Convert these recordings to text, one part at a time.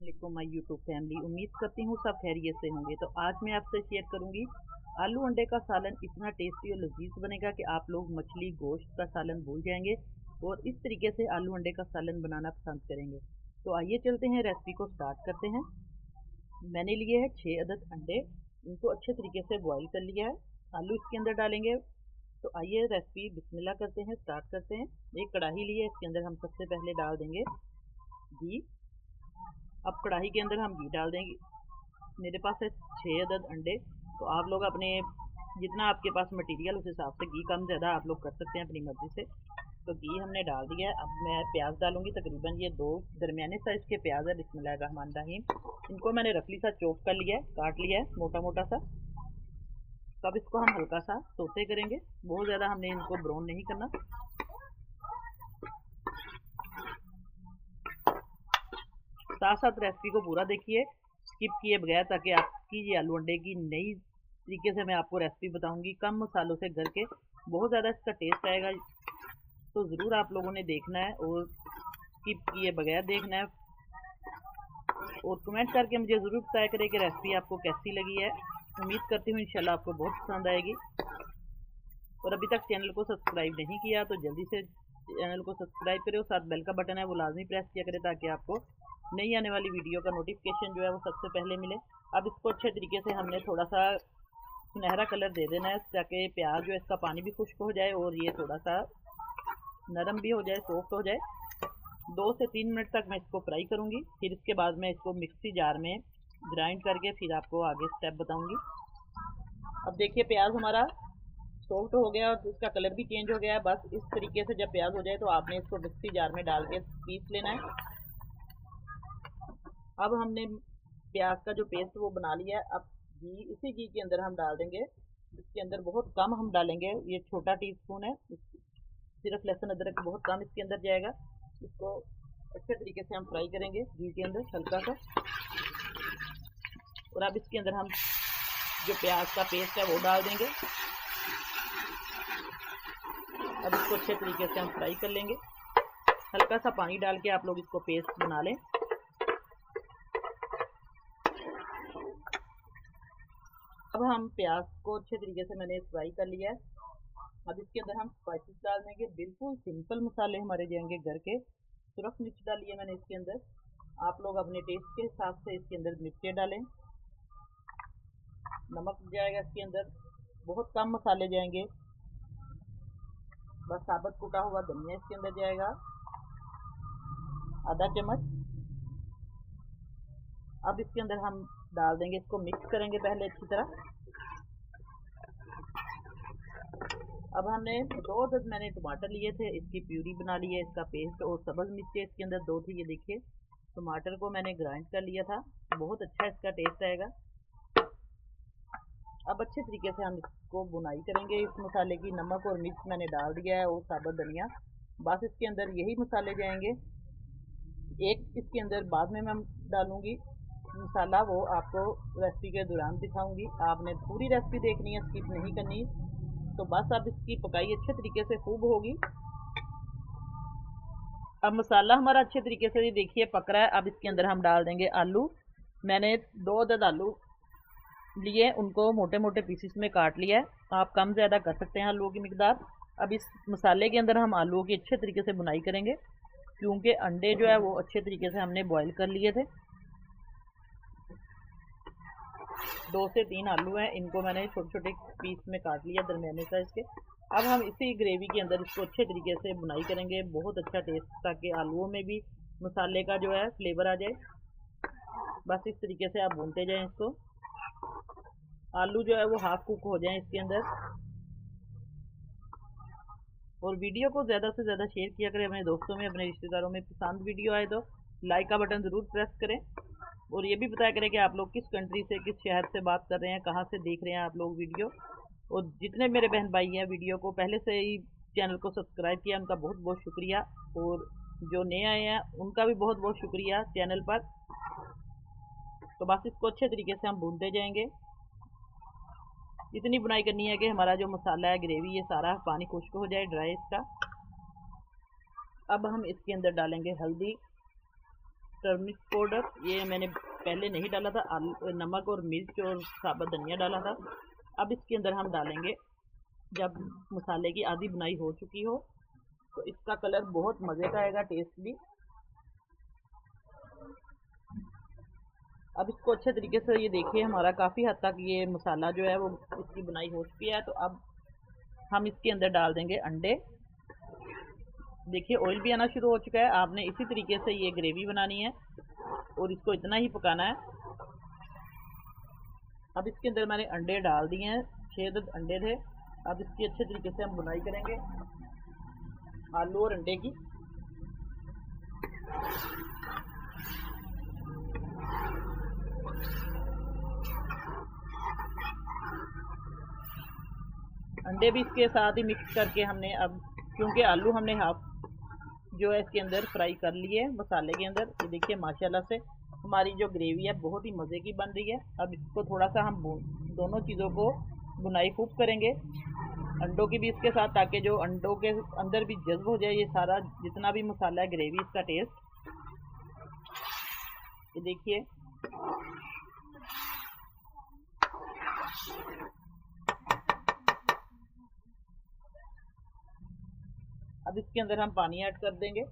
वालेकुम my YouTube family. उम्मीद करती हूँ सब खैरियत से होंगे। तो आज मैं आपसे शेयर करूंगी आलू अंडे का सालन। इतना टेस्टी और लजीज बनेगा कि आप लोग मछली गोश्त का सालन भूल जाएंगे और इस तरीके से आलू अंडे का सालन बनाना पसंद करेंगे। तो आइए चलते हैं, रेसिपी को स्टार्ट करते हैं। मैंने लिए है 6 अदद अंडे, इनको अच्छे तरीके से बॉईल कर लिया है। आलू इसके अंदर डालेंगे। तो आइए रेसिपी बिस्मिल्लाह करते हैं, स्टार्ट करते हैं। एक कढ़ाई ली है, इसके अंदर हम सबसे पहले डाल देंगे घी। अब कढ़ाई के अंदर हम घी डाल देंगे। मेरे पास है 6 अदद अंडे, तो आप लोग अपने जितना आपके पास मटेरियल उस हिसाब से घी कम ज़्यादा आप लोग कर सकते हैं अपनी मर्ज़ी से। तो घी हमने डाल दिया है। अब मैं प्याज डालूंगी, तकरीबन ये 2 दरमियाने साइज़ के प्याज है। बिस्मिल्लाहिर्रहमानिर्रहीम। इनको मैंने रफली सा चॉप कर लिया है, काट लिया है मोटा मोटा सा। तो अब इसको हम हल्का सा सौते करेंगे, बहुत ज़्यादा हमने इनको ब्राउन नहीं करना। साथ साथ रेसिपी को पूरा देखिए, स्किप किए बगैर, ताकि आपकी ये आलू अंडे की नई तरीके से मैं आपको रेसिपी बताऊंगी, कम मसालों से घर के। बहुत ज़्यादा इसका टेस्ट आएगा, तो ज़रूर आप लोगों ने देखना है और स्किप किए बगैर देखना है। और कमेंट करके मुझे ज़रूर बताया करें कि रेसिपी आपको कैसी लगी है। उम्मीद करती हूँ इंशाल्लाह आपको बहुत पसंद आएगी। और अभी तक चैनल को सब्सक्राइब नहीं किया तो जल्दी से चैनल को सब्सक्राइब करें और साथ बेल का बटन है वो लाजमी प्रेस किया करें, ताकि आपको नई आने वाली वीडियो का नोटिफिकेशन जो है वो सबसे पहले मिले। अब इसको अच्छे तरीके से हमने थोड़ा सा सुनहरा कलर दे देना है, ताकि प्याज जो है इसका पानी भी खुश्क हो जाए और ये थोड़ा सा नरम भी हो जाए, सॉफ्ट हो जाए। 2 से 3 मिनट तक मैं इसको फ्राई करूँगी। फिर इसके बाद मैं इसको मिक्सी जार में ग्राइंड करके फिर आपको आगे स्टेप बताऊँगी। अब देखिए प्याज हमारा सॉफ्ट हो गया और इसका कलर भी चेंज हो गया है। बस इस तरीके से जब प्याज हो जाए तो आपने इसको मिक्सी जार में डाल के पीस लेना है। अब हमने प्याज का जो पेस्ट वो बना लिया है। अब इसी घी के अंदर हम डाल देंगे। इसके अंदर बहुत कम हम डालेंगे, ये छोटा टीस्पून है, सिर्फ लहसुन अदरक बहुत कम इसके अंदर जाएगा। इसको अच्छे तरीके से हम फ्राई करेंगे घी के अंदर हल्का सा। और अब इसके अंदर हम जो प्याज का पेस्ट है वो डाल देंगे। अब इसको अच्छे तरीके से हम फ्राई कर लेंगे। हल्का सा पानी डाल के आप लोग इसको पेस्ट बना लें। अब हम प्याज को अच्छे तरीके से मैंने फ्राई कर लिया है। अब इसके अंदर हम स्पाइसेस डाल देंगे। बिल्कुल सिंपल मसाले हमारे जाएंगे घर के। सिर्फ मिर्च डाली है मैंने इसके अंदर। आप लोग अपने टेस्ट के हिसाब से इसके अंदर मिर्चें डालें। नमक जाएगा इसके अंदर, बहुत कम मसाले जाएंगे। बस साबुत कुटा हुआ धनिया इसके अंदर जाएगा, आधा चम्मच। अब इसके अंदर हम डाल देंगे, इसको मिक्स करेंगे पहले अच्छी तरह। अब हमने 2 अदद मैंने टमाटर लिए थे, इसकी प्यूरी बना ली है, इसका पेस्ट। और सब्ज़ मिर्चें इसके अंदर 2 थी, ये देखिए। टमाटर को मैंने ग्राइंड कर लिया था, बहुत अच्छा इसका टेस्ट आएगा। अब अच्छे तरीके से हम इसको बुनाई करेंगे इस मसाले की। नमक और मिर्च मैंने डाल दिया है और साबुत धनिया। बस इसके अंदर यही मसाले जाएंगे। एक इसके अंदर बाद में मैं डालूंगी मसाला, वो आपको रेसिपी के दौरान दिखाऊंगी। आपने पूरी रेसिपी देखनी है, स्किप नहीं करनी। तो बस अब इसकी पकाई अच्छे तरीके से खूब होगी। अब मसाला हमारा अच्छे तरीके से देखिए पक रहा है। अब इसके अंदर हम डाल देंगे आलू। मैंने 2 अदद आलू लिए, उनको मोटे मोटे पीसीस में काट लिया है। आप कम ज़्यादा कर सकते हैं आलूओं की मिकदार। अब इस मसाले के अंदर हम आलूओं की अच्छे तरीके से बुनाई करेंगे, क्योंकि अंडे जो है वो अच्छे तरीके से हमने बॉईल कर लिए थे। 2 से 3 आलू हैं, इनको मैंने छोटे छोटे पीस में काट लिया दरमियाने साइज के। अब हम इसी ग्रेवी के अंदर इसको अच्छे तरीके से बुनाई करेंगे, बहुत अच्छा टेस्ट, ताकि आलूओं में भी मसाले का जो है फ्लेवर आ जाए। बस इस तरीके से आप भूनते जाएं इसको। आलू जो है वो हाफ कुक हो जाए इसके अंदर। और वीडियो को ज़्यादा से ज़्यादा शेयर किया करें अपने दोस्तों में, अपने रिश्तेदारों में। पसंद वीडियो आए तो लाइक का बटन ज़रूर प्रेस करें। और ये भी बताया करें कि आप लोग किस कंट्री से, किस शहर से बात कर रहे हैं, कहाँ से देख रहे हैं आप लोग वीडियो। और जितने मेरे बहन भाई हैं वीडियो को पहले से ही चैनल को सब्सक्राइब किया, उनका बहुत बहुत शुक्रिया। और जो नए आए हैं उनका भी बहुत बहुत शुक्रिया चैनल पर। तो बस इसको अच्छे तरीके से हम भूनते जाएंगे। इतनी बुनाई करनी है कि हमारा जो मसाला है, ग्रेवी, ये सारा पानी खुश्क हो जाए, ड्राई इसका। अब हम इसके अंदर डालेंगे हल्दी, टर्मरिक पाउडर, ये मैंने पहले नहीं डाला था, नमक और मिर्च और साबुत धनिया डाला था। अब इसके अंदर हम डालेंगे, जब मसाले की आधी बुनाई हो चुकी हो तो इसका कलर बहुत मज़े का आएगा, टेस्ट भी। अब इसको अच्छे तरीके से, ये देखिए हमारा काफ़ी हद तक ये मसाला जो है वो इसकी बुनाई हो चुकी है। तो अब हम इसके अंदर डाल देंगे अंडे। देखिए ऑयल भी आना शुरू हो चुका है। आपने इसी तरीके से ये ग्रेवी बनानी है और इसको इतना ही पकाना है। अब इसके अंदर मैंने अंडे डाल दिए हैं, 6 अंडे थे। अब इसकी अच्छे तरीके से हम बुनाई करेंगे आलू और अंडे की। अंडे भी इसके साथ ही मिक्स करके हमने, अब क्योंकि आलू हमने हाफ जो है इसके अंदर फ्राई कर लिए मसाले के अंदर। ये देखिए माशाल्लाह से हमारी जो ग्रेवी है बहुत ही मज़े की बन रही है। अब इसको थोड़ा सा हम दोनों चीज़ों को बुनाई खूब करेंगे, अंडों की भी इसके साथ, ताकि जो अंडों के अंदर भी जज्ब हो जाए ये सारा जितना भी मसाला है, ग्रेवी, इसका टेस्ट। ये देखिए अब इसके अंदर हम पानी ऐड कर देंगे।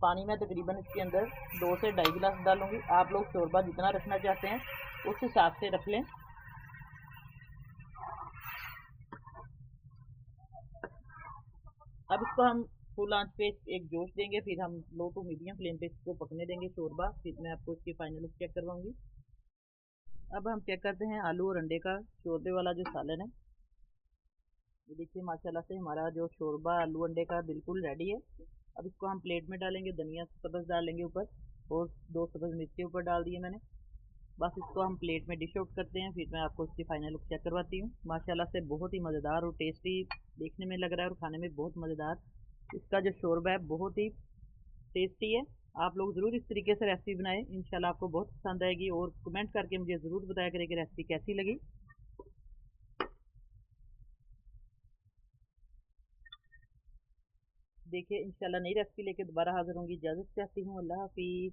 पानी में तकरीबन इसके अंदर 2 से 2.5 गिलास डालूंगी। आप लोग शोरबा जितना रखना चाहते हैं उस हिसाब से रख लें। अब इसको हम फुल आंच पे एक जोश देंगे, फिर हम लो टू मीडियम फ्लेम पे इसको पकने देंगे शोरबा। फिर मैं आपको इसकी फाइनल लुक चेक करवाऊंगी। अब हम चेक करते हैं आलू और अंडे का शोरबे वाला जो सालन है। ये देखिए माशाल्लाह से हमारा जो शोरबा आलू अंडे का बिल्कुल रेडी है। अब इसको हम प्लेट में डालेंगे, धनिया सब्ज़ डालेंगे ऊपर और 2 सब्ज़ मिर्ची ऊपर डाल दिए मैंने। बस इसको हम प्लेट में डिश आउट करते हैं, फिर मैं आपको इसकी फाइनल लुक चेक करवाती हूँ। माशाल्लाह से बहुत ही मज़ेदार और टेस्टी देखने में लग रहा है और खाने में बहुत मज़ेदार। इसका जो शोरबा है बहुत ही टेस्टी है। आप लोग ज़रूर इस तरीके से रेसिपी बनाएं, इंशाल्लाह आपको बहुत पसंद आएगी। और कमेंट करके मुझे ज़रूर बताया करें कि रेसिपी कैसी लगी। देखिए इंशाल्लाह नई रेसिपी लेके दोबारा हाजिर होंगी। इजाज़त चाहती हूँ, अल्लाह हाफिज़।